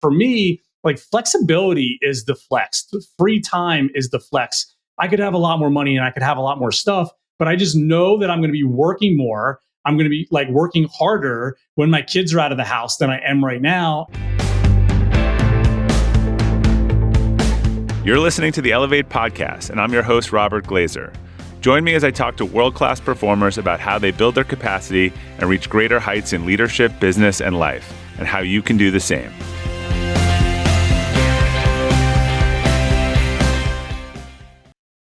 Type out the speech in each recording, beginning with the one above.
for me, like flexibility is the flex. The free time is the flex. I could have a lot more money and I could have a lot more stuff, but I just know that I'm going to be working more. I'm going to be like working harder when my kids are out of the house than I am right now. You're listening to the Elevate podcast, and I'm your host, Robert Glazer. Join me as I talk to world-class performers about how they build their capacity and reach greater heights in leadership, business, and life, and how you can do the same.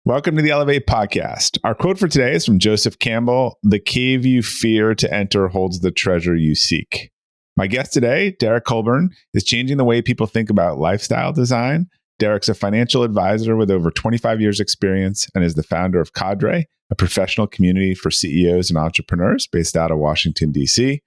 Welcome to the Elevate podcast. Our quote for today is from Joseph Campbell: "The cave you fear to enter holds the treasure you seek." My guest today, Derek Coburn, is changing the way people think about lifestyle design. Derek's a financial advisor with over 25 years experience and is the founder of CADRE, a professional community for CEOs and entrepreneurs based out of Washington, D.C.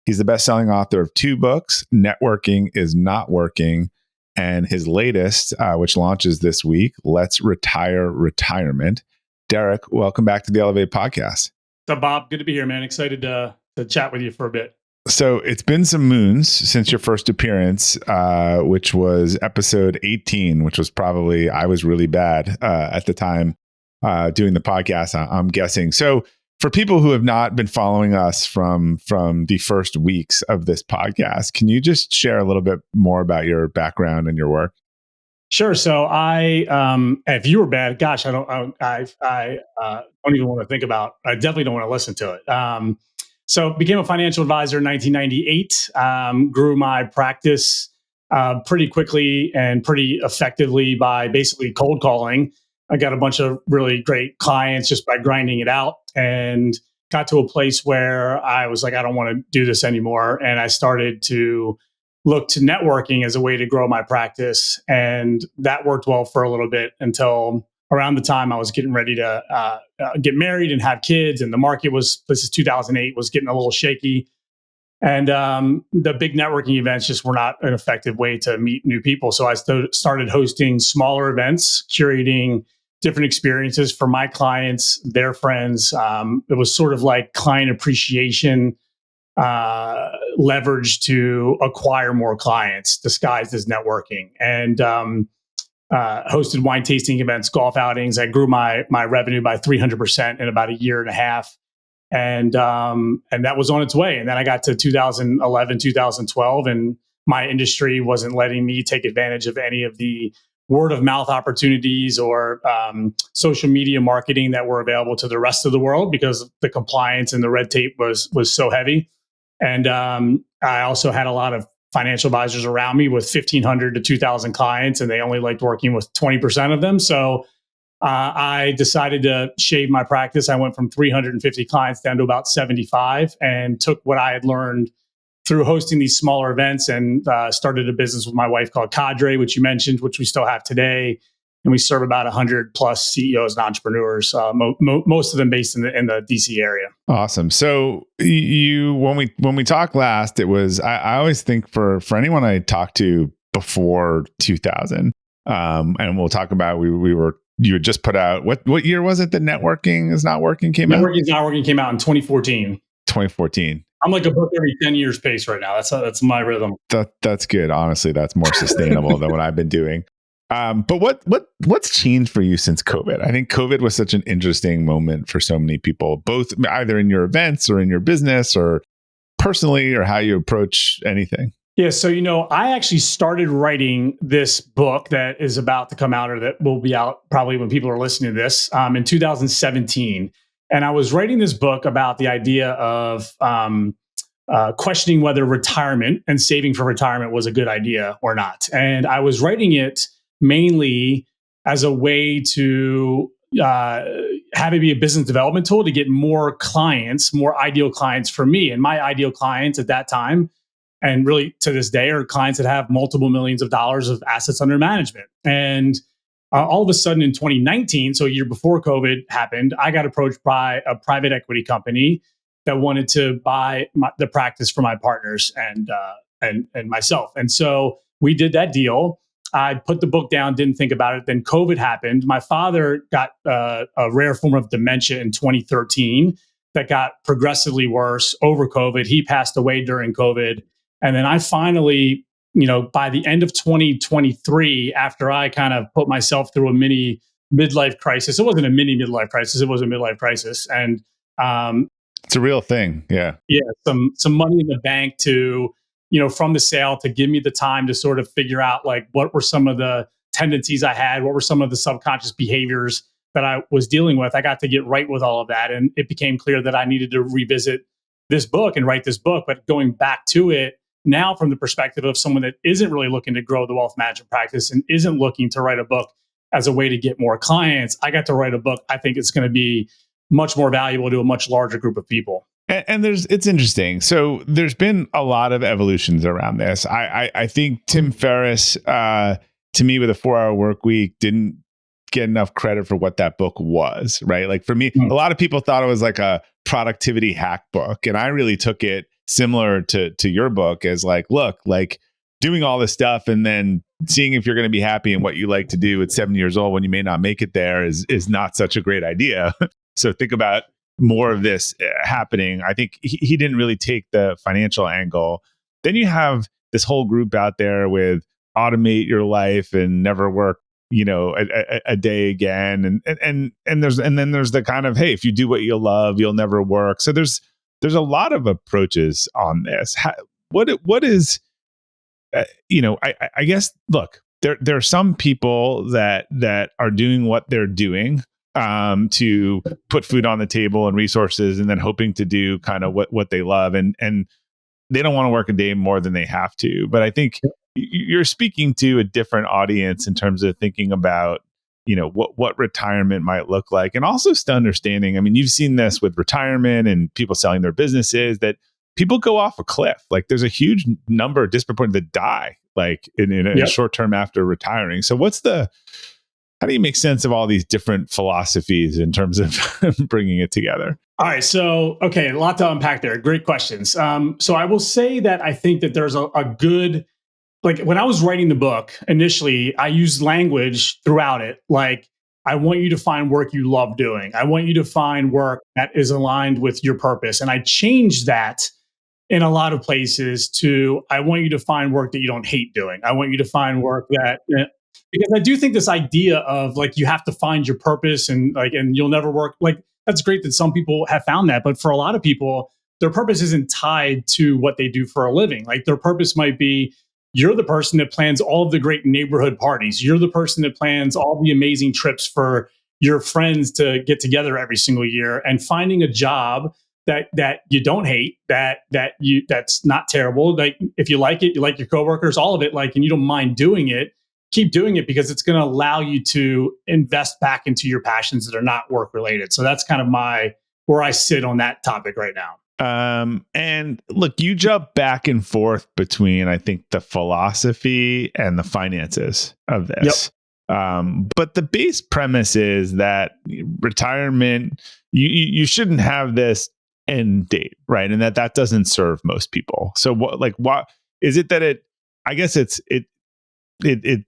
He's the best-selling author of 2 books, Networking is Not Working, and his latest, which launches this week, Let's Retire Retirement. Derek, welcome back to the Elevate podcast. So Bob, good to be here, man. Excited to chat with you for a bit. So it's been some moons since your first appearance, which was episode 18, which was probably, I was really bad at the time doing the podcast, I'm guessing. So for people who have not been following us from the first weeks of this podcast, can you just share a little bit more about your background and your work? Sure. So if you were bad, gosh, I don't even want to think about. I definitely don't want to listen to it. So became a financial advisor in 1998. Grew my practice pretty quickly and pretty effectively by basically cold calling. I got a bunch of really great clients just by grinding it out, and got to a place where I was like, I don't want to do this anymore. And I started to look to networking as a way to grow my practice. And that worked well for a little bit until around the time I was getting ready to get married and have kids. And the market this is 2008, was getting a little shaky. And the big networking events just were not an effective way to meet new people. So I started hosting smaller events, curating different experiences for my clients, their friends. It was sort of like client appreciation leverage to acquire more clients, disguised as networking. And hosted wine tasting events, golf outings. I grew my revenue by 300% in about a year and a half. And that was on its way. And then I got to 2011, 2012, and my industry wasn't letting me take advantage of any of the word of mouth opportunities or social media marketing that were available to the rest of the world because the compliance and the red tape was so heavy. And I also had a lot of financial advisors around me with 1,500 to 2,000 clients, and they only liked working with 20% of them. So I decided to shave my practice. I went from 350 clients down to about 75, and took what I had learned through hosting these smaller events and started a business with my wife called CADRE, which you mentioned, which we still have today. And we serve about 100 plus CEOs and entrepreneurs, most of them based in the DC area. Awesome. So when we talked last, it was, I always think for anyone I talked to before 2000, and we'll talk about, you had just put out, what year was it that Networking is Not Working came out? Networking is Not Working came out in 2014. 2014. I'm like a book every 10 years pace right now. That's my rhythm. That's good. Honestly, that's more sustainable than what I've been doing. But what's changed for you since COVID? I think COVID was such an interesting moment for so many people, both either in your events or in your business or personally, or how you approach anything. Yeah. So, I actually started writing this book that is about to come out, or that will be out probably when people are listening to this, in 2017. And I was writing this book about the idea of questioning whether retirement and saving for retirement was a good idea or not. And I was writing it mainly as a way to have it be a business development tool to get more clients, more ideal clients for me. And my ideal clients at that time, and really to this day, are clients that have multiple millions of dollars of assets under management. And all of a sudden in 2019, so a year before COVID happened, I got approached by a private equity company that wanted to buy the practice for my partners and myself. And so we did that deal. I put the book down, didn't think about it. Then COVID happened. My father got a rare form of dementia in 2013 that got progressively worse over COVID. He passed away during COVID. And then I finally by the end of 2023, after I kind of put myself through a mini midlife crisis, it wasn't a mini midlife crisis, it was a midlife crisis. And it's a real thing. Yeah. Yeah. Some money in the bank to, from the sale to give me the time to sort of figure out like what were some of the tendencies I had, what were some of the subconscious behaviors that I was dealing with. I got to get right with all of that. And it became clear that I needed to revisit this book and write this book. But going back to it now from the perspective of someone that isn't really looking to grow the wealth management practice and isn't looking to write a book as a way to get more clients, I got to write a book. I think it's going to be much more valuable to a much larger group of people. And it's interesting. So there's been a lot of evolutions around this. I think Tim Ferriss, to me, with a 4-hour work week, didn't get enough credit for what that book was, right? Like for me, a lot of people thought it was like a productivity hack book. And I really took it similar to your book as like, look, like doing all this stuff and then seeing if you're going to be happy in what you like to do at 7 years old when you may not make it there is not such a great idea. So think about more of this happening. I think he didn't really take the financial angle. Then you have this whole group out there with automate your life and never work, a day again. And then there's the kind of, hey, if you do what you love, you'll never work. So there's a lot of approaches on this. What is, I guess, look, there are some people that are doing what they're doing to put food on the table and resources, and then hoping to do kind of what they love, and they don't want to work a day more than they have to. But I think you're speaking to a different audience in terms of thinking about what retirement might look like, and also still understanding. I mean, you've seen this with retirement and people selling their businesses, that people go off a cliff. Like there's a huge number disproportionately that die like in a short term after retiring. So how do you make sense of all these different philosophies in terms of bringing it together? All right. So, okay, a lot to unpack there. Great questions. So I will say that I think that there's a good, like when I was writing the book initially, I used language throughout it. Like, I want you to find work you love doing. I want you to find work that is aligned with your purpose. And I changed that in a lot of places to, I want you to find work that you don't hate doing. I want you to find work that, because I do think this idea of like, you have to find your purpose and you'll never work. Like, that's great that some people have found that. But for a lot of people, their purpose isn't tied to what they do for a living. Like their purpose might be, you're the person that plans all of the great neighborhood parties. You're the person that plans all the amazing trips for your friends to get together every single year, and finding a job that you don't hate, that's not terrible. Like if you like it, you like your coworkers, all of it, like, and you don't mind doing it, keep doing it, because it's going to allow you to invest back into your passions that are not work related. So that's kind of where I sit on that topic right now. And look, you jump back and forth between, I think, the philosophy and the finances of this. Yep. But the base premise is that retirement, you shouldn't have this end date, right? And that doesn't serve most people. So what is it that I guess it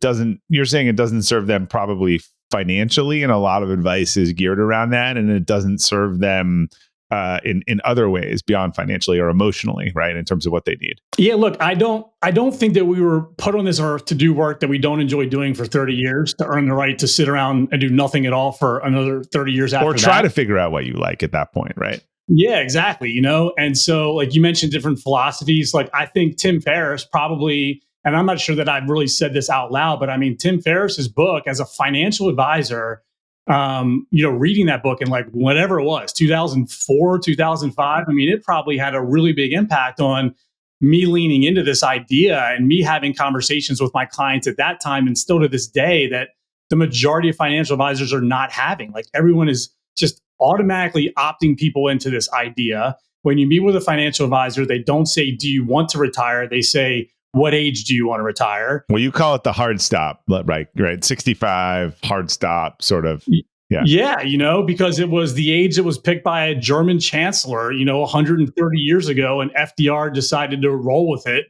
doesn't, you're saying it doesn't serve them probably financially, and a lot of advice is geared around that, and it doesn't serve them in other ways beyond financially or emotionally, right? In terms of what they need. Yeah, look, I don't think that we were put on this earth to do work that we don't enjoy doing for 30 years, to earn the right to sit around and do nothing at all for another 30 years after that. Or try to figure out what you like at that point, right? Yeah, exactly. And so like you mentioned different philosophies, like I think Tim Ferriss probably, and I'm not sure that I've really said this out loud, but I mean, Tim Ferriss's book as a financial advisor, reading that book in like whatever it was, 2004, 2005, I mean, it probably had a really big impact on me leaning into this idea and me having conversations with my clients at that time, and still to this day, that the majority of financial advisors are not having. Like everyone is just automatically opting people into this idea. When you meet with a financial advisor, they don't say, do you want to retire? They say, what age do you want to retire? Well, you call it the hard stop, right? 65 hard stop sort of. Yeah, because it was the age that was picked by a German chancellor, 130 years ago, and FDR decided to roll with it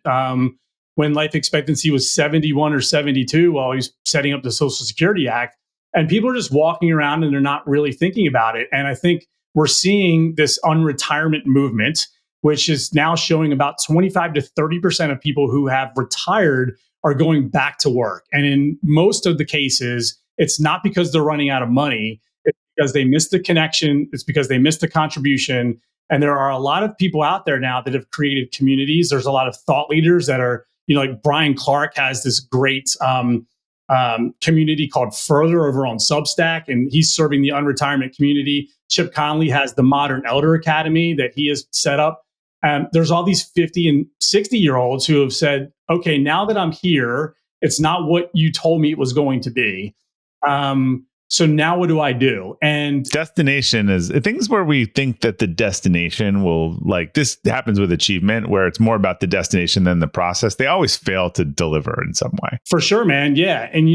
when life expectancy was 71 or 72 while he was setting up the Social Security Act. And people are just walking around and they're not really thinking about it. And I think we're seeing this unretirement movement. which is now showing about 25 to 30% of people who have retired are going back to work. And in most of the cases, it's not because they're running out of money. It's because they missed the connection. It's because they missed the contribution. And there are a lot of people out there now that have created communities. There's a lot of thought leaders that are, like Brian Clark has this great community called Further over on Substack, and he's serving the unretirement community. Chip Conley has the Modern Elder Academy that he has set up. There's all these 50 and 60-year-olds who have said, okay, now that I'm here, it's not what you told me it was going to be. So now what do I do? And destination is things where we think that the destination will, like, this happens with achievement, where it's more about the destination than the process. They always fail to deliver in some way. For sure, man. Yeah. And,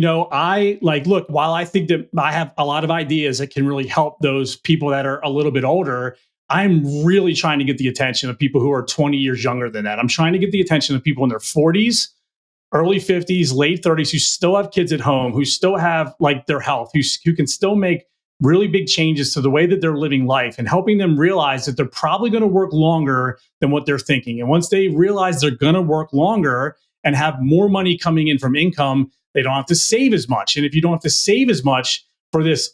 look, while I think that I have a lot of ideas that can really help those people that are a little bit older, I'm really trying to get the attention of people who are 20 years younger than that. I'm trying to get the attention of people in their 40s, early 50s, late 30s, who still have kids at home, who still have their health, who can still make really big changes to the way that they're living life, and helping them realize that they're probably going to work longer than what they're thinking. And once they realize they're going to work longer and have more money coming in from income, they don't have to save as much. And if you don't have to save as much for this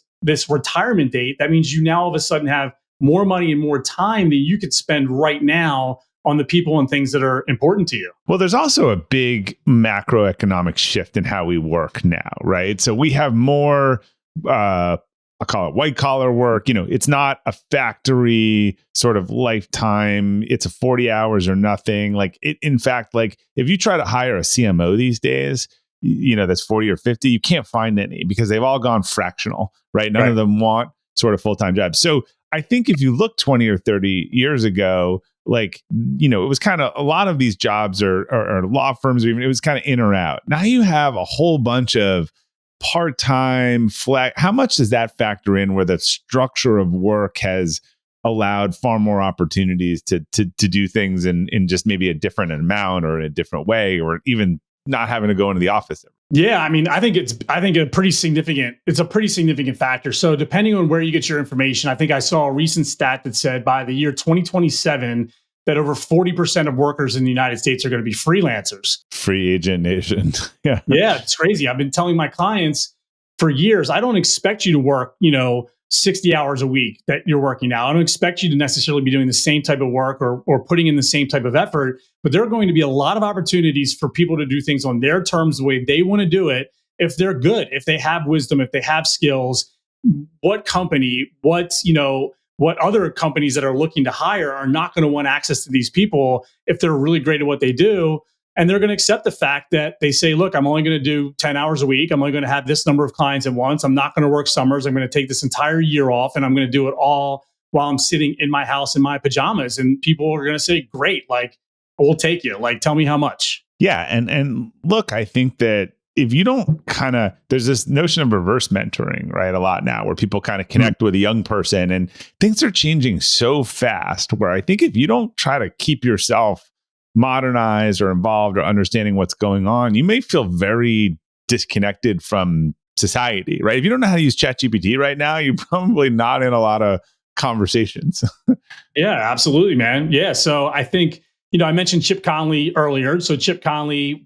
retirement date, that means you now all of a sudden have more money and more time that you could spend right now on the people and things that are important to you. Well, there's also a big macroeconomic shift in how we work now, right? So we have more, I call it white collar work. It's not a factory sort of lifetime. It's a 40 hours or nothing. In fact, if you try to hire a CMO these days, that's 40 or 50, you can't find any because they've all gone fractional, right? None of them want sort of full-time jobs. So I think if you look 20 or 30 years ago, it was kind of, a lot of these jobs or law firms, or even, it was kind of in or out. Now you have a whole bunch of part-time how much does that factor in, where the structure of work has allowed far more opportunities to do things in just maybe a different amount or in a different way, or even not having to go into the office? Yeah, I mean, I think it's a pretty significant factor. So depending on where you get your information, I think I saw a recent stat that said by the year 2027 that over 40% of workers in the United States are going to be freelancers. Free agent nation. Yeah. Yeah, it's crazy. I've been telling my clients for years, I don't expect you to work, 60 hours a week that you're working now. I don't expect you to necessarily be doing the same type of work or putting in the same type of effort, but there are going to be a lot of opportunities for people to do things on their terms, the way they want to do it. If they're good, if they have wisdom, if they have skills, what other companies that are looking to hire are not going to want access to these people if they're really great at what they do. And they're going to accept the fact that they say, look, I'm only going to do 10 hours a week. I'm only going to have this number of clients at once. I'm not going to work summers. I'm going to take this entire year off, and I'm going to do it all while I'm sitting in my house in my pajamas. And people are going to say, great, we'll take you. Tell me how much. Yeah. And look, I think that if you don't there's this notion of reverse mentoring, right? A lot now, where people kind of connect with a young person, and things are changing so fast, where I think if you don't try to keep yourself modernized or involved or understanding what's going on, you may feel very disconnected from society, right? If you don't know how to use ChatGPT right now, you're probably not in a lot of conversations. Yeah, absolutely, man. Yeah. So I think, I mentioned Chip Conley earlier. So Chip Conley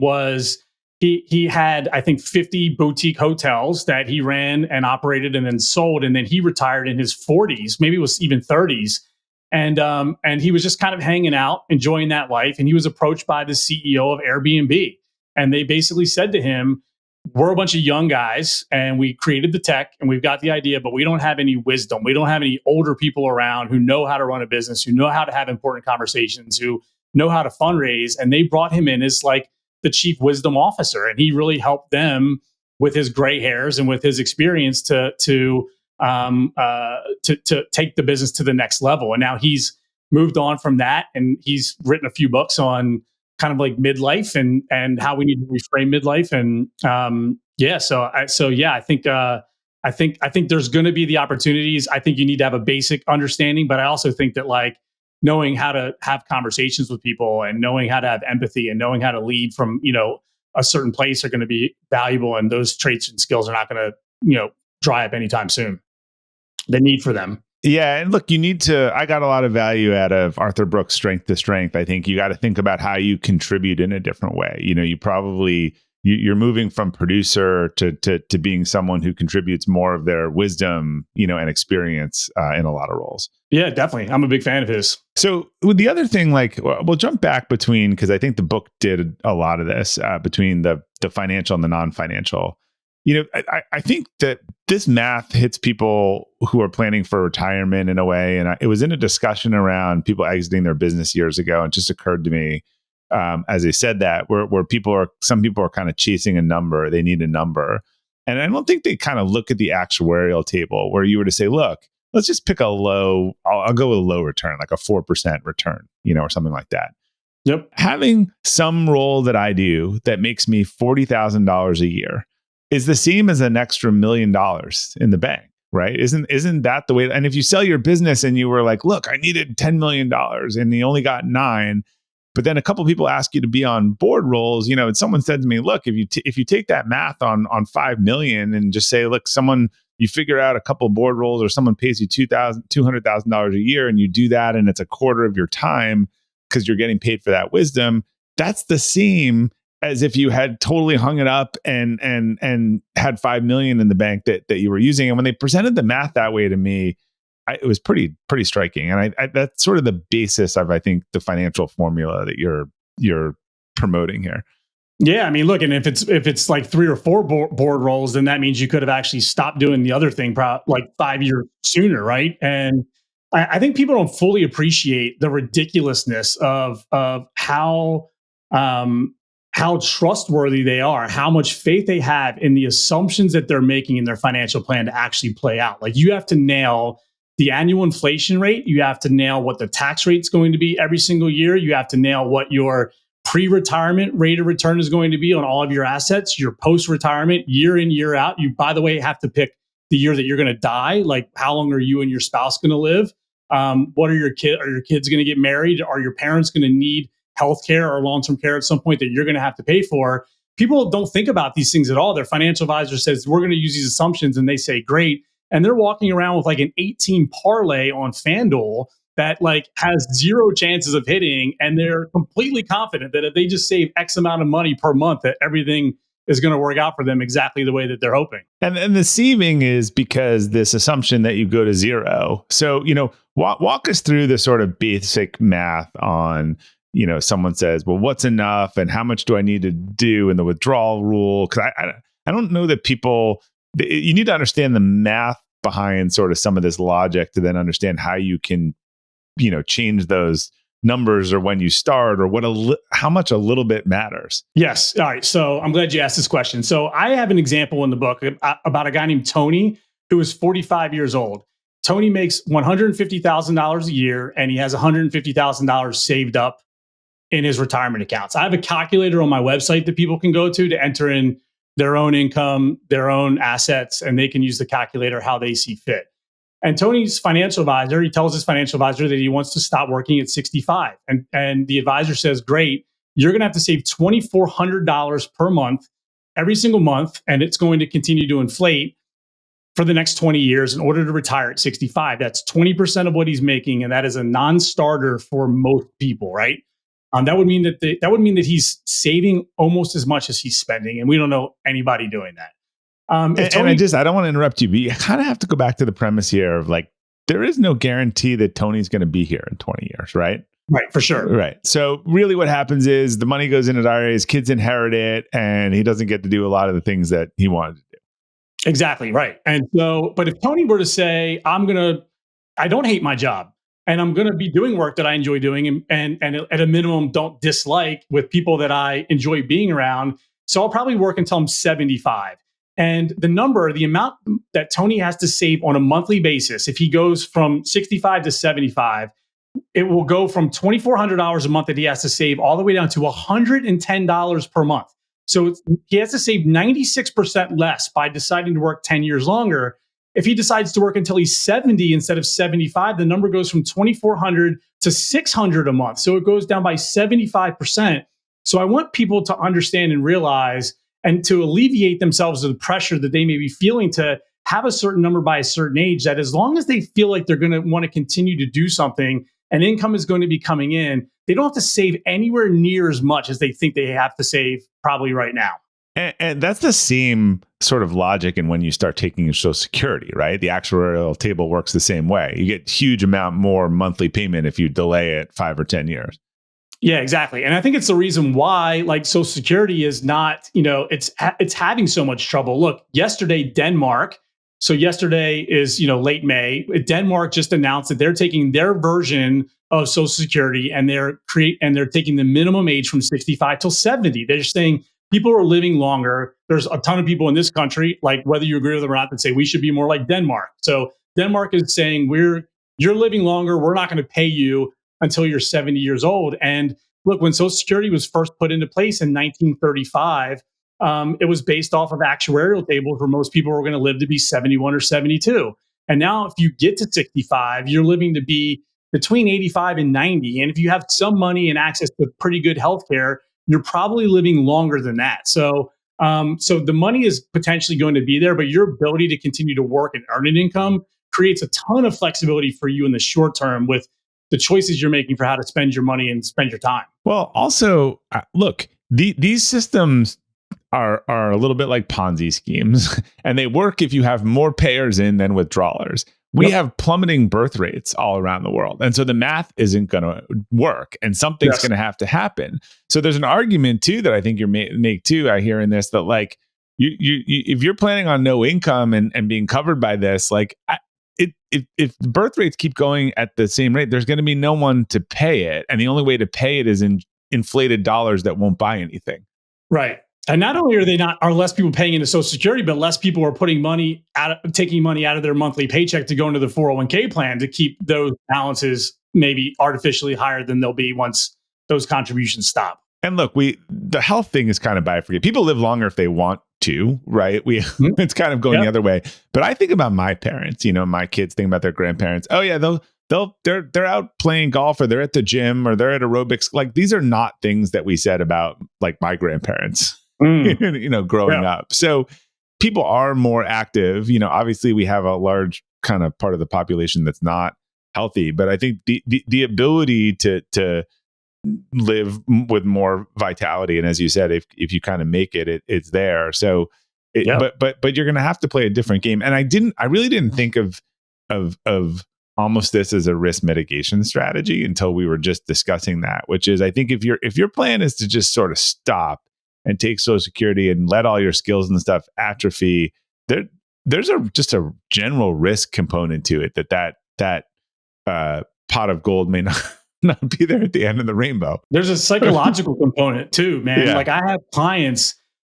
he had, I think, 50 boutique hotels that he ran and operated and then sold. And then he retired in his 40s, maybe it was even 30s. And he was just kind of hanging out, enjoying that life. And he was approached by the CEO of Airbnb. And they basically said to him, we're a bunch of young guys and we created the tech and we've got the idea, but we don't have any wisdom. We don't have any older people around who know how to run a business, who know how to have important conversations, who know how to fundraise. And they brought him in as the chief wisdom officer. And he really helped them with his gray hairs and with his experience to take the business to the next level. And now he's moved on from that, and he's written a few books on kind of midlife and how we need to reframe midlife. And I think there's going to be the opportunities. I think you need to have a basic understanding, but I also think that knowing how to have conversations with people and knowing how to have empathy and knowing how to lead from a certain place are going to be valuable. And those traits and skills are not going to dry up anytime soon. The need for them. Yeah. And look, I got a lot of value out of Arthur Brooks' Strength to Strength. I think you got to think about how you contribute in a different way. You're moving from producer to being someone who contributes more of their wisdom, and experience in a lot of roles. Yeah, definitely. I'm a big fan of his. So with the other thing, we'll jump back between, because I think the book did a lot of this between the financial and the non-financial. I think that this math hits people who are planning for retirement in a way. And it was in a discussion around people exiting their business years ago. And it just occurred to me, as I said that, where some people are kind of chasing a number. They need a number. And I don't think they kind of look at the actuarial table where you were to say, look, let's just pick I'll go with a low return, like a 4% return, or something like that. Yep. Having some role that I do that makes me $40,000 a year is the same as an extra $1 million in the bank, right? Isn't that the way? And if you sell your business and you were like, look, I needed $10 million and you only got 9, but then a couple of people ask you to be on board roles, and someone said to me, look, if you take that math on 5 million and just say, look, you figure out a couple of board roles or someone pays you $200,000 a year and you do that and it's a quarter of your time because you're getting paid for that wisdom, that's the same as if you had totally hung it up and had 5 million in the bank that you were using. And when they presented the math that way to me, it was pretty striking. And I that's sort of the basis of, I think, the financial formula that you're promoting here. Yeah, I mean, look, and if it's like 3 or 4 board roles, then that means you could have actually stopped doing the other thing like 5 years sooner, right? And I think people don't fully appreciate the ridiculousness of how trustworthy they are, how much faith they have in the assumptions that they're making in their financial plan to actually play out. Like, you have to nail the annual inflation rate. You have to nail what the tax rate's going to be every single year. You have to nail what your pre-retirement rate of return is going to be on all of your assets, your post-retirement, year in, year out. You, by the way, have to pick the year that you're going to die. Like, how long are you and your spouse going to live? What are your kids? Are your kids going to get married? Are your parents going to need healthcare or long-term care at some point that you're going to have to pay for? People don't think about these things at all. Their financial advisor says, we're going to use these assumptions, and they say, great. And they're walking around with like an 18 parlay on FanDuel that like has 0 chances of hitting. And they're completely confident that if they just save X amount of money per month, that everything is going to work out for them exactly the way that they're hoping. And the sieving is because this assumption that you go to 0. So, walk us through the sort of basic math on, someone says, well, what's enough and how much do I need to do in the withdrawal rule? Because I don't know that you need to understand the math behind sort of some of this logic to then understand how you can, change those numbers or when you start or how much a little bit matters. Yes. All right. So I'm glad you asked this question. So I have an example in the book about a guy named Tony, who is 45 years old. Tony makes $150,000 a year, and he has $150,000 saved up in his retirement accounts. I have a calculator on my website that people can go to enter in their own income, their own assets, and they can use the calculator how they see fit. And Tony's financial advisor, he tells his financial advisor that he wants to stop working at 65. And the advisor says, great, you're going to have to save $2,400 per month, every single month, and it's going to continue to inflate for the next 20 years in order to retire at 65. That's 20% of what he's making, and that is a non-starter for most people, right? That would mean that he's saving almost as much as he's spending, and we don't know anybody doing that. I don't want to interrupt you, but you kind of have to go back to the premise here of like, there is no guarantee that Tony's going to be here in 20 years, right? Right, for sure. Right. So really what happens is the money goes in his IRA, his kids inherit it, and he doesn't get to do a lot of the things that he wanted to do. Exactly, right. And so, but if Tony were to say, I don't hate my job, and I'm going to be doing work that I enjoy doing and at a minimum don't dislike with people that I enjoy being around. So I'll probably work until I'm 75. And the amount that Tony has to save on a monthly basis, if he goes from 65 to 75, it will go from $2,400 a month that he has to save all the way down to $110 per month. So he has to save 96% less by deciding to work 10 years longer. If he decides to work until he's 70 instead of 75, the number goes from $2,400 to $600 a month. So it goes down by 75%. So I want people to understand and realize and to alleviate themselves of the pressure that they may be feeling to have a certain number by a certain age, that as long as they feel like they're going to want to continue to do something and income is going to be coming in, they don't have to save anywhere near as much as they think they have to save probably right now. And that's the same sort of logic in when you start taking your Social Security, right? The actuarial table works the same way. You get huge amount more monthly payment if you delay it 5 or 10 years. Yeah, exactly. And I think it's the reason why like Social Security is not, it's having so much trouble. Look, yesterday, Denmark. So yesterday is, late May. Denmark just announced that they're taking their version of Social Security and they're taking the minimum age from 65 till 70. They're just saying people are living longer. There's a ton of people in this country, like whether you agree with them or not, that say we should be more like Denmark. So Denmark is saying you're living longer. We're not going to pay you until you're 70 years old. And look, when Social Security was first put into place in 1935, it was based off of actuarial tables where most people were going to live to be 71 or 72. And now if you get to 65, you're living to be between 85 and 90. And if you have some money and access to pretty good healthcare, you're probably living longer than that. So the money is potentially going to be there, but your ability to continue to work and earn an income creates a ton of flexibility for you in the short term with the choices you're making for how to spend your money and spend your time. Well, also, look, these systems are a little bit like Ponzi schemes, and they work if you have more payers in than withdrawers. We have plummeting birth rates all around the world. And so the math isn't going to work and something's going to have to happen. So there's an argument too that I think you make too, I hear in this, that like you if you're planning on no income and being covered by this, like if birth rates keep going at the same rate, there's going to be no one to pay it. And the only way to pay it is in inflated dollars that won't buy anything. Right. And not only are less people paying into Social Security, but less people are taking money out of their monthly paycheck to go into the 401k plan to keep those balances maybe artificially higher than they'll be once those contributions stop. And look, the health thing is kind of bifurcated. People live longer if they want to, right? It's kind of going the other way. But I think about my parents, my kids think about their grandparents. Oh yeah, they're out playing golf, or they're at the gym, or they're at aerobics. Like these are not things that we said about like my grandparents. Growing up. So people are more active. Obviously we have a large kind of part of the population that's not healthy, but I think the ability to live with more vitality, and as you said, if you kind of make it's there. So but you're going to have to play a different game. And I really didn't think of almost this as a risk mitigation strategy until we were just discussing that, which is, I think if your plan is to just sort of stop and take Social Security and let all your skills and stuff atrophy, there's just a general risk component to it that pot of gold may not be there at the end of the rainbow. There's a psychological component too, man. Like I have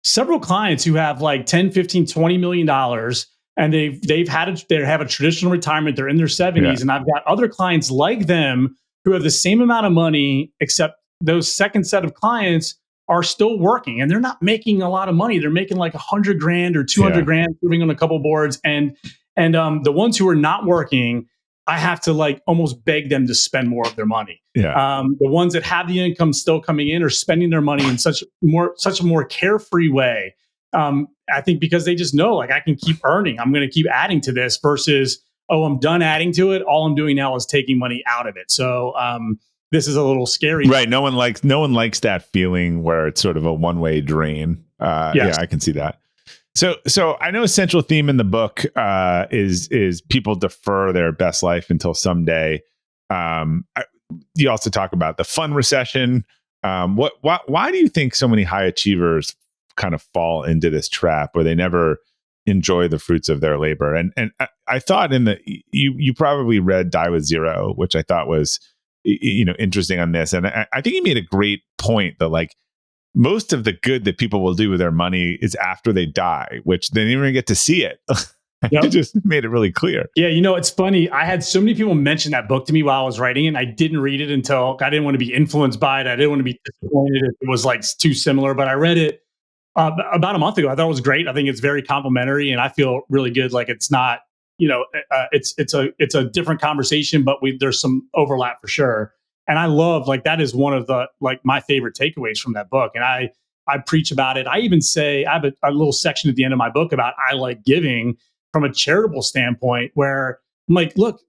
several clients who have like 10, 15, 20 million dollars, and they have a traditional retirement. They're in their 70s. And I've got other clients like them who have the same amount of money, except those second set of clients are still working and they're not making a lot of money. They're making like $100,000 or $200,000 living on a couple boards. And the ones who are not working, I have to like almost beg them to spend more of their money. The ones that have the income still coming in are spending their money in such a more carefree way. I think because they just know, like, I can keep earning. I'm going to keep adding to this versus, I'm done adding to it. All I'm doing now is taking money out of it. So, this is a little scary. Right. No one likes that feeling where it's sort of a one-way drain. Yeah, I can see that. So I know a central theme in the book is people defer their best life until someday. You also talk about the fun recession. Why do you think so many high achievers kind of fall into this trap where they never enjoy the fruits of their labor? And I thought you probably read Die with Zero, which I thought was interesting on this. And I think he made a great point that like most of the good that people will do with their money is after they die, which they didn't even get to see it. He just made it really clear. Yeah. It's funny. I had so many people mention that book to me while I was writing it, and I didn't read it until I didn't want to be influenced by it. I didn't want to be disappointed if it was like too similar, but I read it about a month ago. I thought it was great. I think it's very complimentary and I feel really good. Like it's not, it's a different conversation, but there's some overlap for sure. And I love, like, that is one of the, like, my favorite takeaways from that book. And I preach about it. I even say, I have a little section at the end of my book about I like giving from a charitable standpoint where I'm like, look,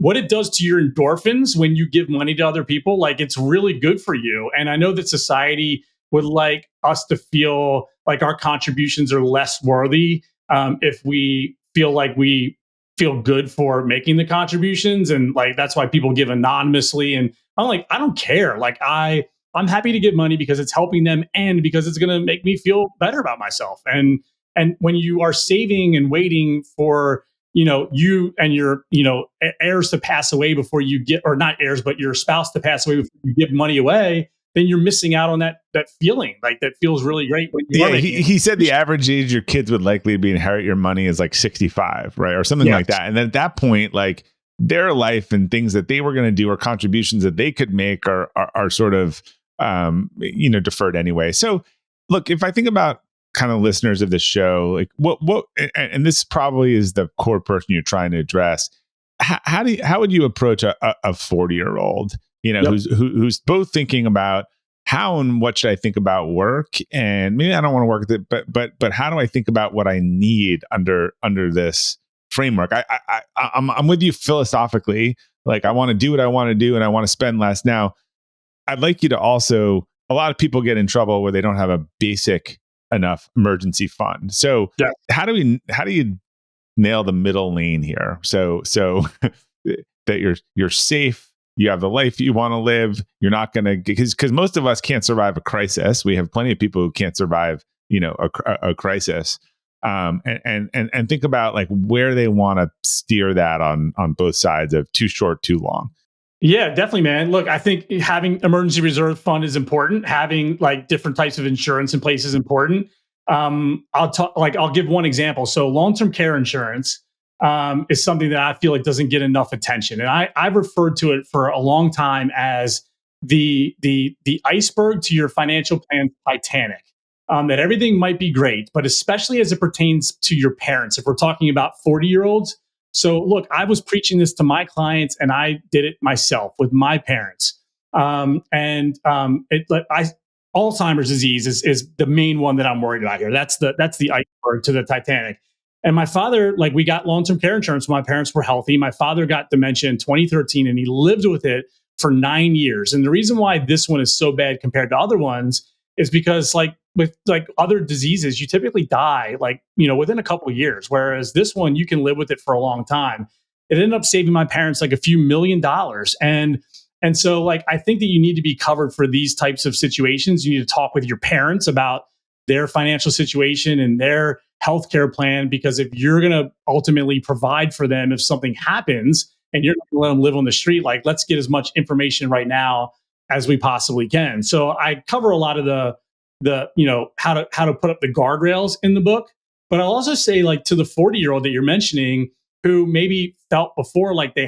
what it does to your endorphins when you give money to other people, like it's really good for you. And I know that society would like us to feel like our contributions are less worthy if we feel like we feel good for making the contributions, and like that's why people give anonymously. And I'm like, I don't care. Like I'm happy to give money because it's helping them and because it's going to make me feel better about myself. And when you are saving and waiting for you and your heirs to pass away before you get, or not heirs but your spouse to pass away before you give money away, then you're missing out on that feeling. Like that feels really great when you are making he said the average age your kids would likely be inherit your money is like 65, right? Or something like that. And then at that point, like their life and things that they were going to do or contributions that they could make are sort of deferred anyway. So look, if I think about kind of listeners of the show, like what and this probably is the core person you're trying to address. How would you approach a 40-year-old, who's both thinking about how and what should I think about work, and maybe I don't want to work with it, but how do I think about what I need under this framework? I'm with you philosophically. Like I want to do what I want to do, and I want to spend less. Now, I'd like you to also. A lot of people get in trouble where they don't have a basic enough emergency fund. So how do you nail the middle lane here? So that you're safe. You have the life you want to live. You're not going to, because most of us can't survive a crisis. We have plenty of people who can't survive, a crisis. And think about like where they want to steer that on both sides of too short, too long. Yeah, definitely, man. Look, I think having emergency reserve fund is important. Having like different types of insurance in place is important. I'll give one example. So long-term care insurance is something that I feel like doesn't get enough attention. And I've referred to it for a long time as the iceberg to your financial plan Titanic. That everything might be great, but especially as it pertains to your parents, if we're talking about 40-year-olds. So look, I was preaching this to my clients and I did it myself with my parents. Alzheimer's disease is the main one that I'm worried about here. That's the iceberg to the Titanic. And my father, like we got long-term care insurance when my parents were healthy. My father got dementia in 2013 and he lived with it for 9 years. And the reason why this one is so bad compared to other ones is because like with like other diseases, you typically die within a couple of years. Whereas this one, you can live with it for a long time. It ended up saving my parents like a few $1 million. And so like, I think that you need to be covered for these types of situations. You need to talk with your parents about their financial situation and their healthcare plan, because if you're going to ultimately provide for them, if something happens and you're not going to let them live on the street, like let's get as much information right now as we possibly can. So I cover a lot of the how to put up the guardrails in the book, but I'll also say like to the 40-year-old that you're mentioning who maybe felt before like they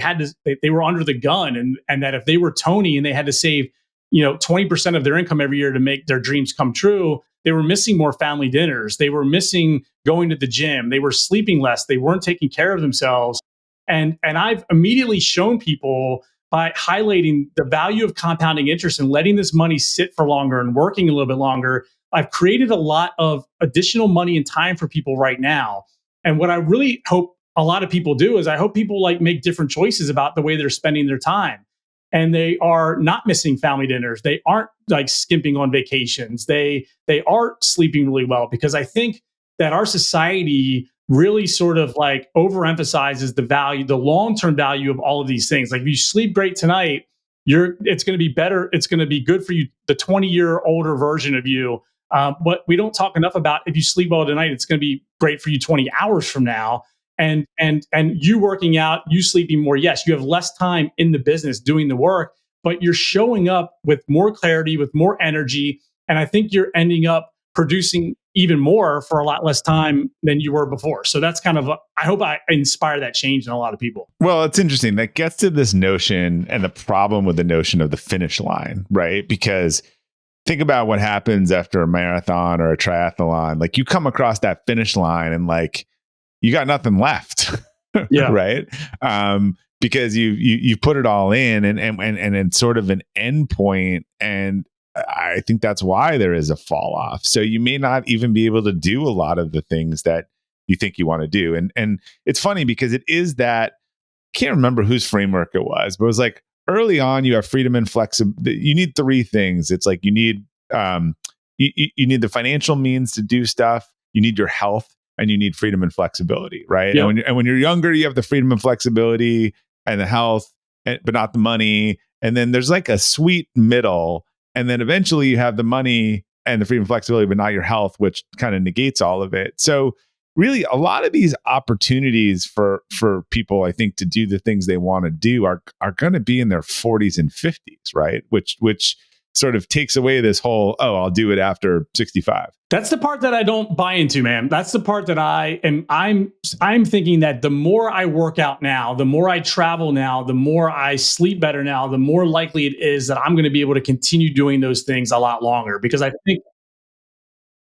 were under the gun and that if they were Tony and they had to save 20% of their income every year to make their dreams come true, they were missing more family dinners, they were missing going to the gym, they were sleeping less, they weren't taking care of themselves. And I've immediately shown people by highlighting the value of compounding interest and letting this money sit for longer and working a little bit longer, I've created a lot of additional money and time for people right now. And what I really hope a lot of people do is I hope people like make different choices about the way they're spending their time. And they are not missing family dinners. They aren't like skimping on vacations. They are sleeping really well, because I think that our society really sort of like overemphasizes the long-term value of all of these things. Like if you sleep great tonight, it's going to be better. It's going to be good for you, the 20-year older version of you. But we don't talk enough about if you sleep well tonight, it's going to be great for you 20 hours from now. And you working out, you sleeping more. Yes, you have less time in the business doing the work, but you're showing up with more clarity, with more energy. And I think you're ending up producing even more for a lot less time than you were before. So that's kind of, I hope I inspire that change in a lot of people. Well, it's interesting. That gets to this notion and the problem with the notion of the finish line, right? Because think about what happens after a marathon or a triathlon. Like you come across that finish line and like, you got nothing left. Yeah. Right. Because you put it all in and it's sort of an end point. And I think that's why there is a fall off. So you may not even be able to do a lot of the things that you think you want to do. And it's funny because it is that, can't remember whose framework it was, but it was like early on, you have freedom and flexibility. You need three things. It's like you need you need the financial means to do stuff, you need your health, and you need freedom and flexibility, right? Yep. And when you're younger, you have the freedom and flexibility and the health, but not the money. And then there's like a sweet middle. And then eventually you have the money and the freedom and flexibility, but not your health, which kind of negates all of it. So really, a lot of these opportunities for people, I think, to do the things they want to do are going to be in their 40s and 50s, right? Which sort of takes away this whole, oh, I'll do it after 65. That's the part that I don't buy into, man. That's the part that I'm thinking that the more I work out now, the more I travel now, the more I sleep better now, the more likely it is that I'm going to be able to continue doing those things a lot longer, because I think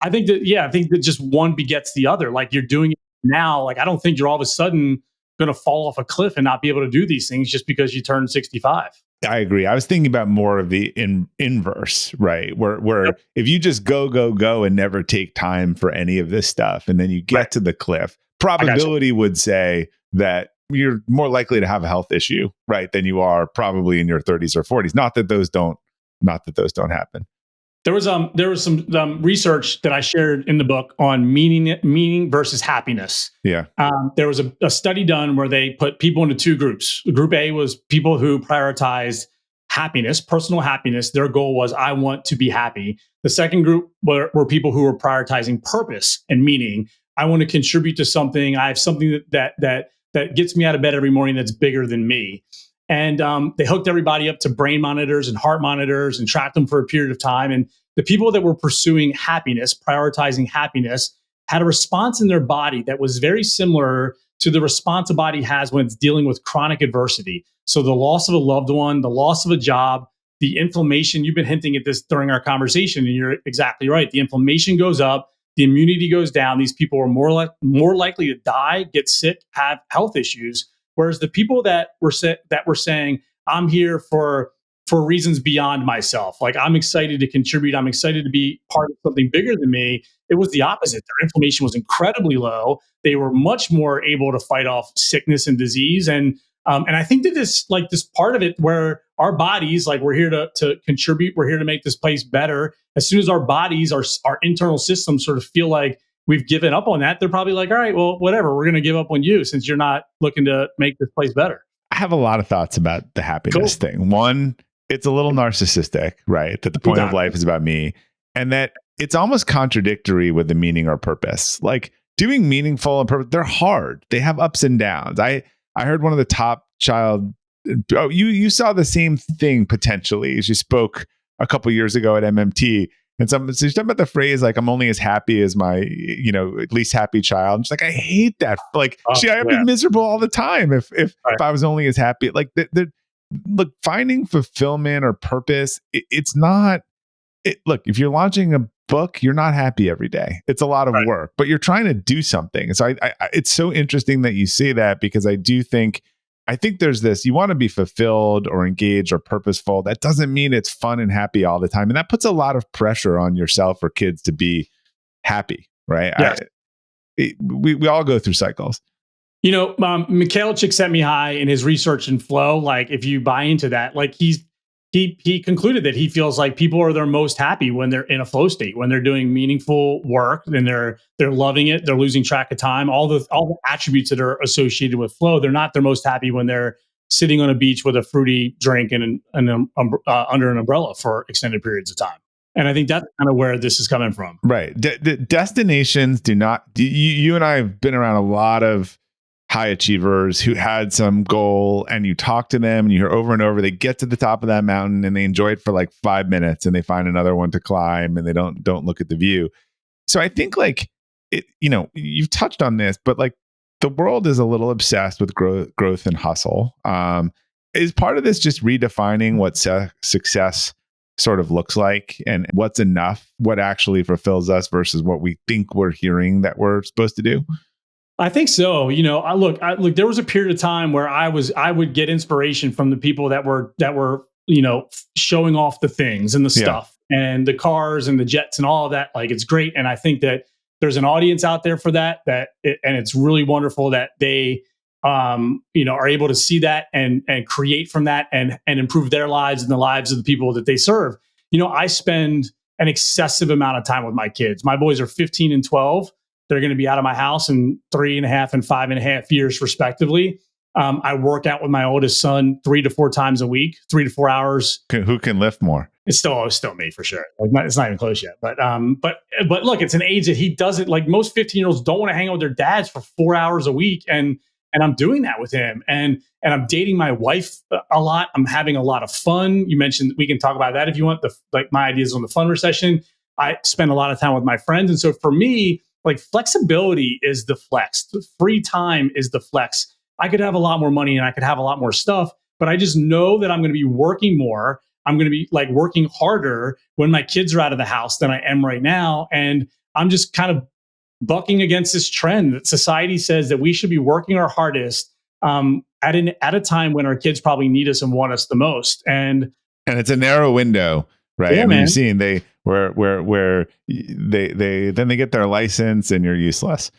that just one begets the other. Like, you're doing it now. Like, I don't think you're all of a sudden going to fall off a cliff and not be able to do these things just because you turn 65. I agree. I was thinking about more of the inverse, right? Where Yep. If you just go and never take time for any of this stuff, and then you get to the cliff, probability would say that you're more likely to have a health issue, right, than you are probably in your 30s or 40s. Not that those don't happen. There was some research that I shared in the book on meaning versus happiness. Yeah. There was a study done where they put people into two groups. Group A was people who prioritized happiness, personal happiness. Their goal was, I want to be happy. The second group were people who were prioritizing purpose and meaning. I want to contribute to something. I have something that gets me out of bed every morning that's bigger than me. And they hooked everybody up to brain monitors and heart monitors and tracked them for a period of time. And the people that were pursuing happiness, prioritizing happiness, had a response in their body that was very similar to the response a body has when it's dealing with chronic adversity. So the loss of a loved one, the loss of a job, the inflammation. You've been hinting at this during our conversation, and you're exactly right. The inflammation goes up, the immunity goes down. These people are more likely to die, get sick, have health issues. Whereas the people that were saying, I'm here for reasons beyond myself, like, I'm excited to contribute, I'm excited to be part of something bigger than me, it was the opposite. Their inflammation was incredibly low. They were much more able to fight off sickness and disease. And I think that this part of it where our bodies, like, we're here to contribute, we're here to make this place better. As soon as our bodies, our internal systems sort of feel like we've given up on that, they're probably like, all right, well, whatever, we're going to give up on you since you're not looking to make this place better. I have a lot of thoughts about the happiness thing. One, it's a little narcissistic, right? That the point of life is about me, and that it's almost contradictory with the meaning or purpose. Like, doing meaningful and purpose, they're hard. They have ups and downs. I heard one of the top child. Oh, you saw the same thing potentially as you spoke a couple years ago at MMT. And so she's talking about the phrase, like, I'm only as happy as my, least happy child. And she's like, I hate that. Like, I'd be miserable all the time if I was only as happy. Like, look, finding fulfillment or purpose, it's not. Look, if you're launching a book, you're not happy every day. It's a lot of work, but you're trying to do something. So it's so interesting that you say that, because I think there's this, you want to be fulfilled or engaged or purposeful. That doesn't mean it's fun and happy all the time. And that puts a lot of pressure on yourself or kids to be happy, right? Yes. We all go through cycles. Mikhailchik sent me high in his research in flow. Like, if you buy into that, like, he concluded that he feels like people are their most happy when they're in a flow state, when they're doing meaningful work, and they're loving it, they're losing track of time, all the attributes that are associated with flow. They're not their most happy when they're sitting on a beach with a fruity drink and under an umbrella for extended periods of time. And I think that's kind of where this is coming from. Right. Destinations do not. You and I have been around a lot of high achievers who had some goal, and you talk to them and you hear over and over, they get to the top of that mountain and they enjoy it for like 5 minutes, and they find another one to climb, and they don't look at the view. So I think, like, it, you've touched on this, but like, the world is a little obsessed with growth and hustle. Is part of this just redefining what success sort of looks like, and what's enough, what actually fulfills us versus what we think we're hearing that we're supposed to do? I think so. I look, there was a period of time where I would get inspiration from the people that were, showing off the things and the stuff and the cars and the jets and all of that. Like, it's great. And I think that there's an audience out there for that, and it's really wonderful that they are able to see that and create from that and improve their lives and the lives of the people that they serve. I spend an excessive amount of time with my kids. My boys are 15 and 12. They're going to be out of my house in 3.5 and 5.5 years, respectively. I work out with my oldest son 3 to 4 times a week, 3 to 4 hours. Who can lift more? It's still me for sure. It's not even close yet. But look, it's an age that he doesn't like. Most 15-year-olds don't want to hang out with their dads for 4 hours a week, and I'm doing that with him. And I'm dating my wife a lot. I'm having a lot of fun. You mentioned, we can talk about that if you want. My ideas on the fun recession. I spend a lot of time with my friends, and so for me, like, flexibility is the flex. The free time is the flex. I could have a lot more money and I could have a lot more stuff, but I just know that I'm going to be working more. I'm going to be like working harder when my kids are out of the house than I am right now. And I'm just kind of bucking against this trend that society says that we should be working our hardest at a time when our kids probably need us and want us the most. And it's a narrow window, right? Yeah, I mean, you've seen where they get their license and you're useless.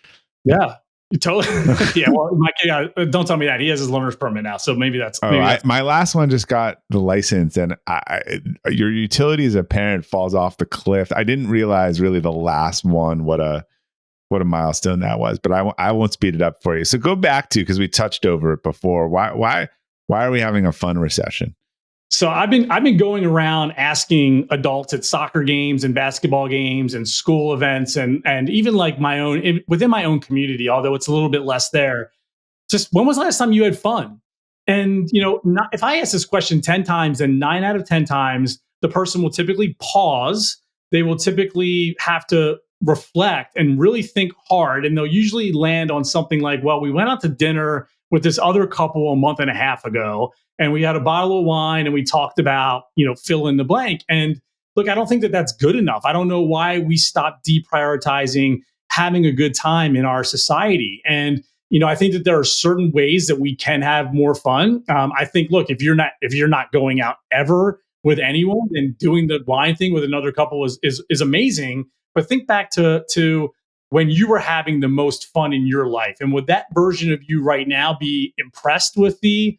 Yeah. Totally. Yeah. Well, my kid, don't tell me that. He has his learner's permit now, so maybe that's. My last one just got the license, and your utility as a parent falls off the cliff. I didn't realize really the last one what a milestone that was, but I won't speed it up for you. So go back to, because we touched over it before. Why are we having a fun recession? So I've been going around asking adults at soccer games and basketball games and school events and even like within my own community, although it's a little bit less there. Just, when was the last time you had fun? And if I ask this question 10 times, then 9 out of 10 times the person will typically pause. They will typically have to reflect and really think hard, and they'll usually land on something like, well, we went out to dinner with this other couple a month and a half ago, and we had a bottle of wine and we talked about, fill in the blank. And look, I don't think that that's good enough. I don't know why we stopped deprioritizing having a good time in our society. And, I think that there are certain ways that we can have more fun. I think, look, if you're not going out ever with anyone, and doing the wine thing with another couple is amazing. But think back to when you were having the most fun in your life. And would that version of you right now be impressed with the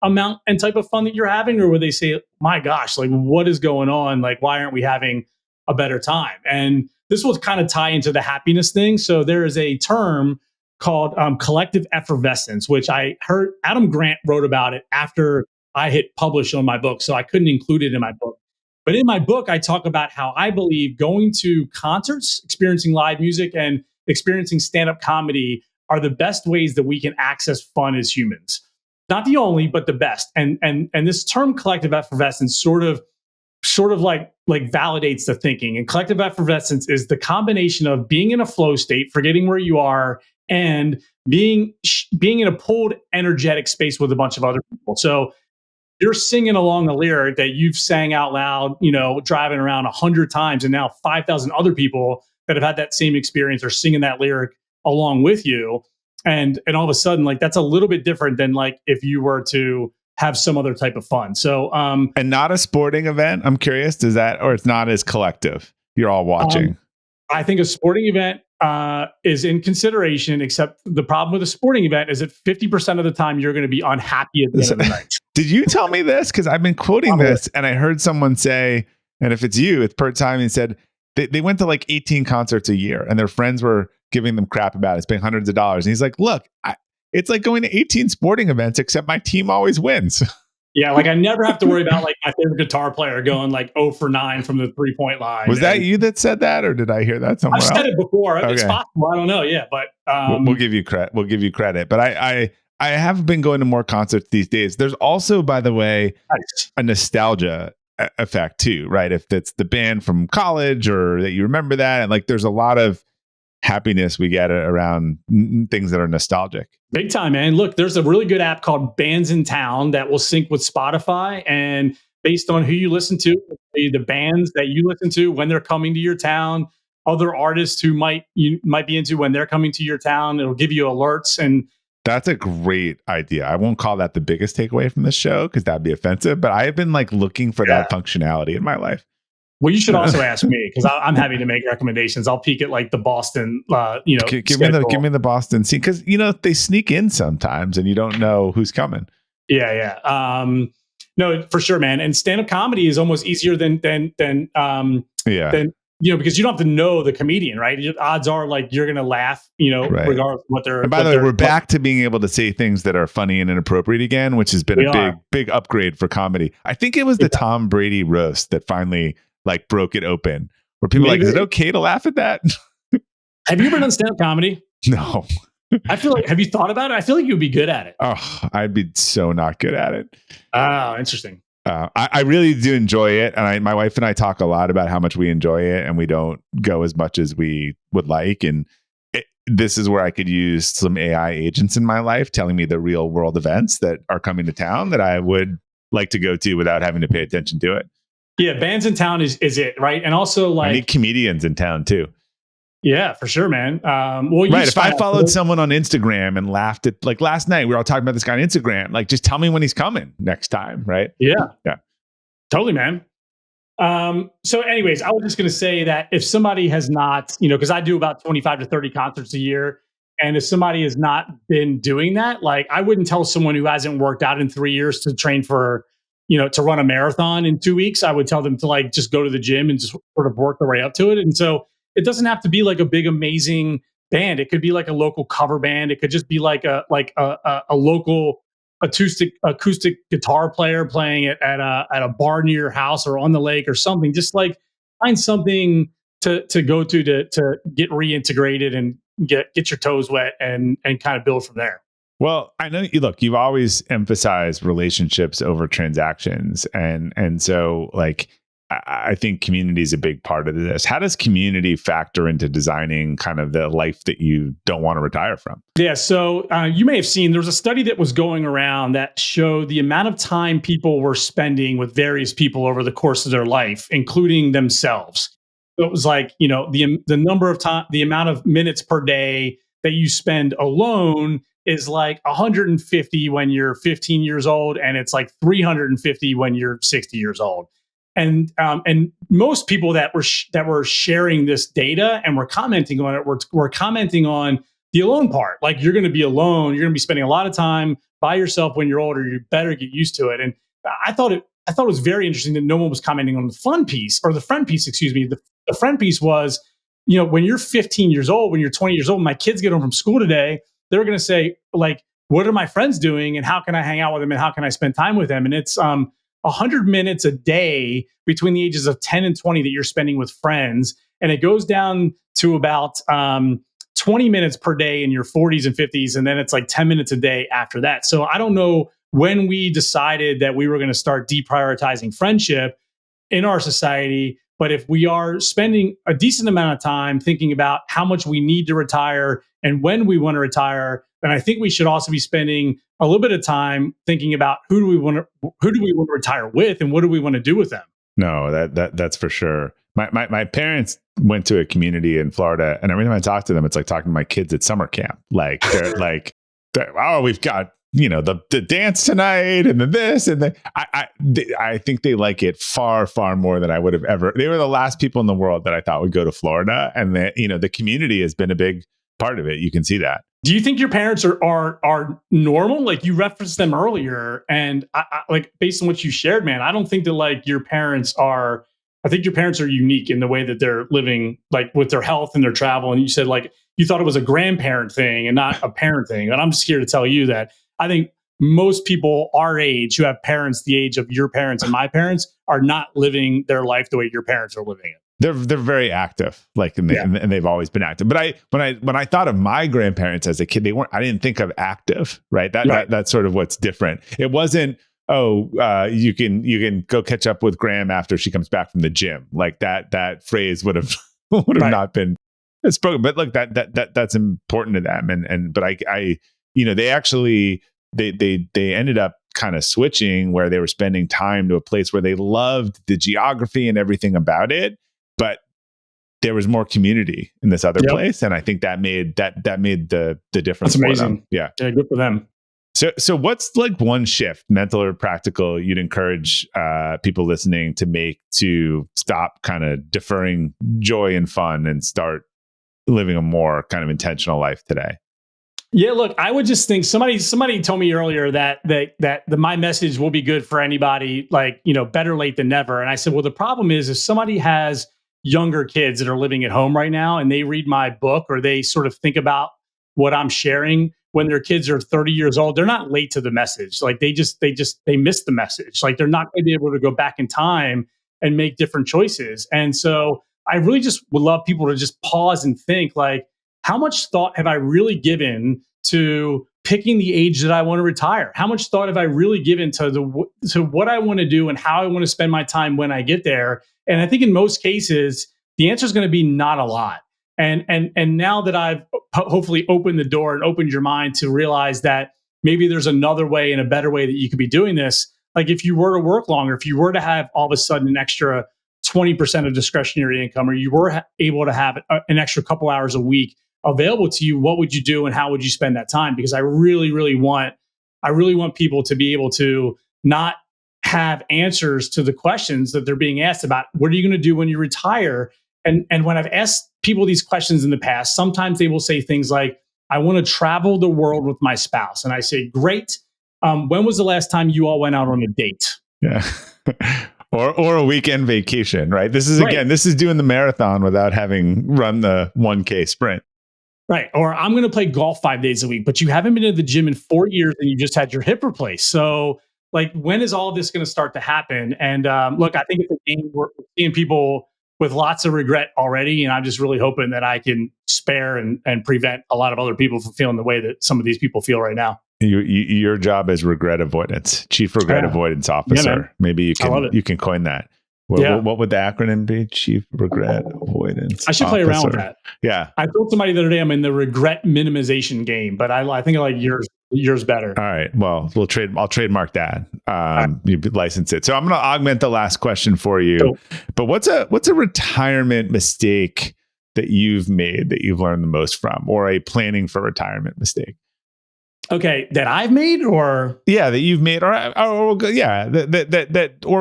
amount and type of fun that you're having? Or would they say, my gosh, like, what is going on? Like, why aren't we having a better time? And this will kind of tie into the happiness thing. So there is a term called collective effervescence, which I heard Adam Grant wrote about it after I hit publish on my book. So I couldn't include it in my book. But in my book, I talk about how I believe going to concerts, experiencing live music, and experiencing stand-up comedy are the best ways that we can access fun as humans. Not the only, but the best. And this term collective effervescence sort of like validates the thinking. And collective effervescence is the combination of being in a flow state, forgetting where you are, and being in a pulled, energetic space with a bunch of other people. So you're singing along a lyric that you've sang out loud, driving around 100 times, and now 5,000 other people that have had that same experience are singing that lyric along with you. And all of a sudden, like, that's a little bit different than like if you were to have some other type of fun. So, and not a sporting event. I'm curious, does that, or it's not as collective? You're all watching. I think a sporting event is in consideration, except the problem with a sporting event is that 50% of the time you're going to be unhappy at the end of the night. Did you tell me this? Because I've been quoting this, and I heard someone say, and if it's you, it's per time, and said they went to like 18 concerts a year, and their friends were giving them crap about it, spending hundreds of dollars. And he's like, look, it's like going to 18 sporting events, except my team always wins. Yeah, like I never have to worry about like my favorite guitar player going like 0 for 9 from the 3-point line. Was that you that said that, or did I hear that somewhere else? I've said it before. Okay. It's possible. I don't know. Yeah, but we'll give you credit. We'll give you credit. But I have been going to more concerts these days. There's also, by the way, a nostalgia effect too, right? If it's the band from college or that you remember that, and like there's a lot of happiness we get around things that are nostalgic. Big time, man. Look, there's a really good app called Bands in Town that will sync with Spotify, and based on who you listen to, the bands that you listen to when they're coming to your town, other artists who you might be into when they're coming to your town, it'll give you alerts. And that's a great idea. I won't call that the biggest takeaway from this show because that'd be offensive, but I have been like looking for that functionality in my life. Well, you should also ask me because I'm happy to make recommendations. I'll peek at like the Boston, give me the Boston scene, because they sneak in sometimes and you don't know who's coming. Yeah. No, for sure, man. And stand-up comedy is almost easier than because you don't have to know the comedian, right? Odds are like you're gonna laugh, Right. regardless of what they're. And by the way, we're back to being able to say things that are funny and inappropriate again, which has been big upgrade for comedy. I think it was the Tom Brady roast that finally like broke it open, where people are like, is it okay to laugh at that? Have you ever done stand-up comedy? No. I feel like, have you thought about it? I feel like you'd be good at it. Oh, I'd be so not good at it. Oh, interesting. I really do enjoy it. And my wife and I talk a lot about how much we enjoy it, and we don't go as much as we would like. And this is where I could use some AI agents in my life telling me the real world events that are coming to town that I would like to go to without having to pay attention to it. Yeah, bands in town is it, right? And also like I need comedians in town too. Yeah, for sure, man. Right. If I followed someone on Instagram and laughed at, like last night, we were all talking about this guy on Instagram, like just tell me when he's coming next time. Right. Yeah. Totally, man. So anyways, I was just going to say that if somebody has not, because I do about 25 to 30 concerts a year. And if somebody has not been doing that, like I wouldn't tell someone who hasn't worked out in 3 years to train for, to run a marathon in 2 weeks. I would tell them to like, just go to the gym and just sort of work their way up to it. And so it doesn't have to be like a big, amazing band. It could be like a local cover band. It could just be like a local acoustic guitar player playing it at a bar near your house or on the lake or something. Just like find something to go to get reintegrated and get your toes wet and kind of build from there. Well, I know you've always emphasized relationships over transactions. And so like, I think community is a big part of this. How does community factor into designing kind of the life that you don't want to retire from? Yeah. So you may have seen there was a study that was going around that showed the amount of time people were spending with various people over the course of their life, including themselves. So it was like, the number of time, the amount of minutes per day that you spend alone is like 150 when you're 15 years old, and it's like 350 when you're 60 years old. And most people that were sharing this data and were commenting on it were commenting on the alone part. Like you're going to be alone, you're going to be spending a lot of time by yourself when you're older. You better get used to it. And I thought it was very interesting that no one was commenting on the fun piece or the friend piece. Excuse me. The friend piece was, when you're 15 years old, when you're 20 years old, my kids get home from school today, they're going to say like, what are my friends doing, and how can I hang out with them, and how can I spend time with them? And it's 100 minutes a day between the ages of 10 and 20 that you're spending with friends. And it goes down to about 20 minutes per day in your 40s and 50s. And then it's like 10 minutes a day after that. So I don't know when we decided that we were going to start deprioritizing friendship in our society. But if we are spending a decent amount of time thinking about how much we need to retire and when we want to retire, then I think we should also be spending a little bit of time thinking about who do we want to retire with, and what do we want to do with them. No, that's for sure. My parents went to a community in Florida, and every time I talk to them, it's like talking to my kids at summer camp. Like they're like, oh, we've got the dance tonight, and then this, and then I think they like it far more than I would have ever. They were the last people in the world that I thought would go to Florida, and the community has been a big part of it. You can see that. Do you think your parents are normal? Like you referenced them earlier, and I like based on what you shared, man, I don't think that like your parents are. I think your parents are unique in the way that they're living, like with their health and their travel. And you said like you thought it was a grandparent thing and not a parent thing. And I'm just here to tell you that I think most people our age who have parents the age of your parents and my parents are not living their life the way your parents are living it. They're very active, like, and they've always been active. But when I thought of my grandparents as a kid, I didn't think of active, right? That's sort of what's different. It wasn't, you can go catch up with Graham after she comes back from the gym. Like that phrase would have not been spoken. But look, that's important to them. But I they actually they ended up kind of switching where they were spending time to a place where they loved the geography and everything about it. But there was more community in this other place, and I think that made the difference. That's amazing. For them. Yeah, good for them. So what's like one shift, mental or practical, you'd encourage people listening to make to stop kind of deferring joy and fun and start living a more kind of intentional life today? Yeah, look, I would just think somebody told me earlier that my message will be good for anybody, like, better late than never. And I said, well, the problem is if somebody has younger kids that are living at home right now and they read my book or they sort of think about what I'm sharing when their kids are 30 years old, they're not late to the message. Like they miss the message. Like they're not going to be able to go back in time and make different choices. And so I really just would love people to just pause and think, like, how much thought have I really given to picking the age that I want to retire? How much thought have I really given to what I want to do and how I want to spend my time when I get there? And I think in most cases, the answer is going to be not a lot. And now that I've hopefully opened the door and opened your mind to realize that maybe there's another way and a better way that you could be doing this. Like if you were to work longer, if you were to have all of a sudden an extra 20% of discretionary income, or you were able to have an extra couple hours a week available to you, what would you do and how would you spend that time? Because I really, really want people to be able to not have answers to the questions that they're being asked about. What are you going to do when you retire? And when I've asked people these questions in the past, sometimes they will say things like, I want to travel the world with my spouse. And I say, great. When was the last time you all went out on a date? Yeah. Or a weekend vacation, right? This is, again, this is doing the marathon without having run the 1K sprint. Right. Or I'm going to play golf 5 days a week, but you haven't been to the gym in 4 years and you just had your hip replaced. So like, when is all this going to start to happen? And look, I think it's a game we're seeing people with lots of regret already. And I'm just really hoping that I can spare and prevent a lot of other people from feeling the way that some of these people feel right now. Your job is regret avoidance, chief regret avoidance officer. Yeah, maybe you can coin that. What would the acronym be? Chief regret avoidance. I should play around with that. Yeah. I told somebody the other day I'm in the regret minimization game, but I think I like yours better. All right. Well, I'll trademark that. You license it. So I'm going to augment the last question for you. Cool. But what's a retirement mistake that you've made that you've learned the most from, or a planning for retirement mistake? Okay, that I've made, or that you've made, or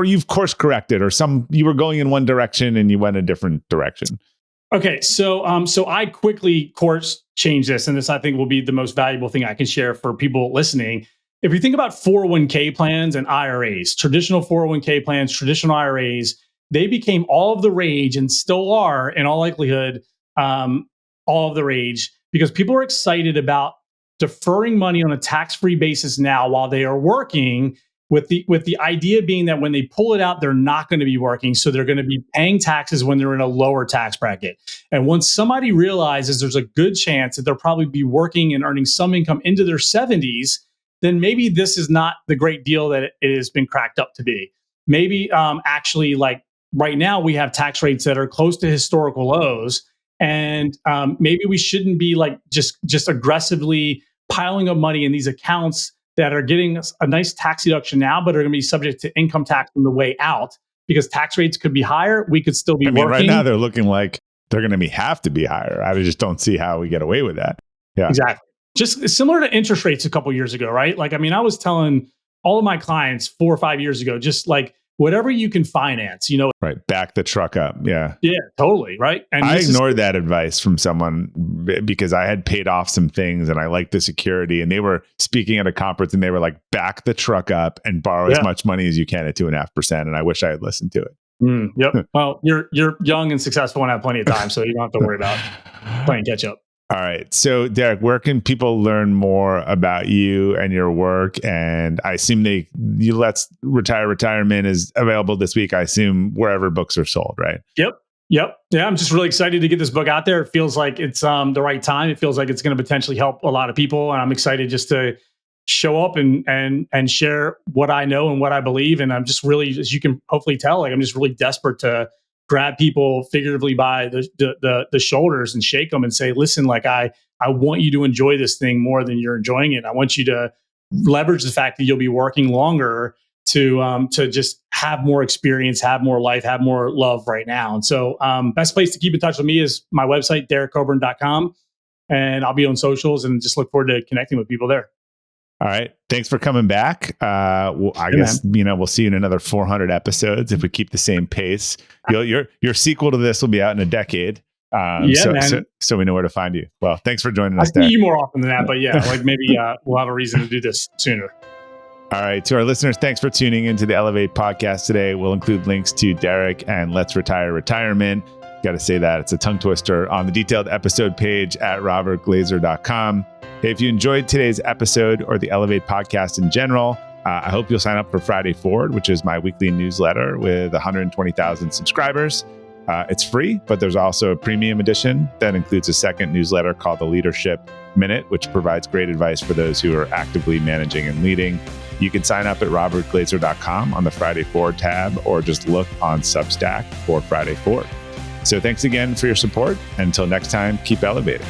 you've course corrected, or you were going in one direction and you went a different direction. Okay, so I quickly course changed this, and this I think will be the most valuable thing I can share for people listening. If you think about 401k plans and IRAs, traditional 401k plans, traditional IRAs, they became all of the rage and still are, in all likelihood, all of the rage, because people are excited about deferring money on a tax-free basis now while they are working, with the idea being that when they pull it out, they're not going to be working. So they're going to be paying taxes when they're in a lower tax bracket. And once somebody realizes there's a good chance that they'll probably be working and earning some income into their 70s, then maybe this is not the great deal that it has been cracked up to be. Maybe actually, like right now, we have tax rates that are close to historical lows. And maybe we shouldn't be like just aggressively piling up money in these accounts that are getting a nice tax deduction now, but are going to be subject to income tax on the way out, because tax rates could be higher. We could still be working. Right now they're looking like they're going to have to be higher. I just don't see how we get away with that. Yeah, exactly. Just similar to interest rates a couple of years ago, right? Like, I mean, I was telling all of my clients 4 or 5 years ago, just like, whatever you can finance, right. Back the truck up. Yeah. Yeah, totally. Right. And I ignored that advice from someone because I had paid off some things and I liked the security, and they were speaking at a conference and they were like, back the truck up and borrow as much money as you can at 2.5%. And I wish I had listened to it. Yep. Well, you're young and successful and have plenty of time, so you don't have to worry about playing catch up. All right. So, Derek, where can people learn more about you and your work? And I assume Let's Retire Retirement is available this week, I assume, wherever books are sold, right? Yep. Yeah, I'm just really excited to get this book out there. It feels like it's the right time. It feels like it's going to potentially help a lot of people. And I'm excited just to show up and share what I know and what I believe. And I'm just really, as you can hopefully tell, like I'm just really desperate to grab people figuratively by the shoulders and shake them and say, listen, like I want you to enjoy this thing more than you're enjoying it. I want you to leverage the fact that you'll be working longer to just have more experience, have more life, have more love right now. And so best place to keep in touch with me is my website, derekcoburn.com. And I'll be on socials and just look forward to connecting with people there. All right. Thanks for coming back. I guess, we'll see you in another 400 episodes if we keep the same pace. Your sequel to this will be out in a decade. So we know where to find you. Well, thanks for joining us. I see you more often than that, but maybe we'll have a reason to do this sooner. All right. To our listeners, thanks for tuning into the Elevate podcast today. We'll include links to Derek and Let's Retire Retirement. Got to say that it's a tongue twister on the detailed episode page at robertglazer.com. Hey, if you enjoyed today's episode or the Elevate podcast in general, I hope you'll sign up for Friday Forward, which is my weekly newsletter with 120,000 subscribers. It's free, but there's also a premium edition that includes a second newsletter called the Leadership Minute, which provides great advice for those who are actively managing and leading. You can sign up at robertglazer.com on the Friday Forward tab, or just look on Substack for Friday Forward. So thanks again for your support. Until next time, keep elevating.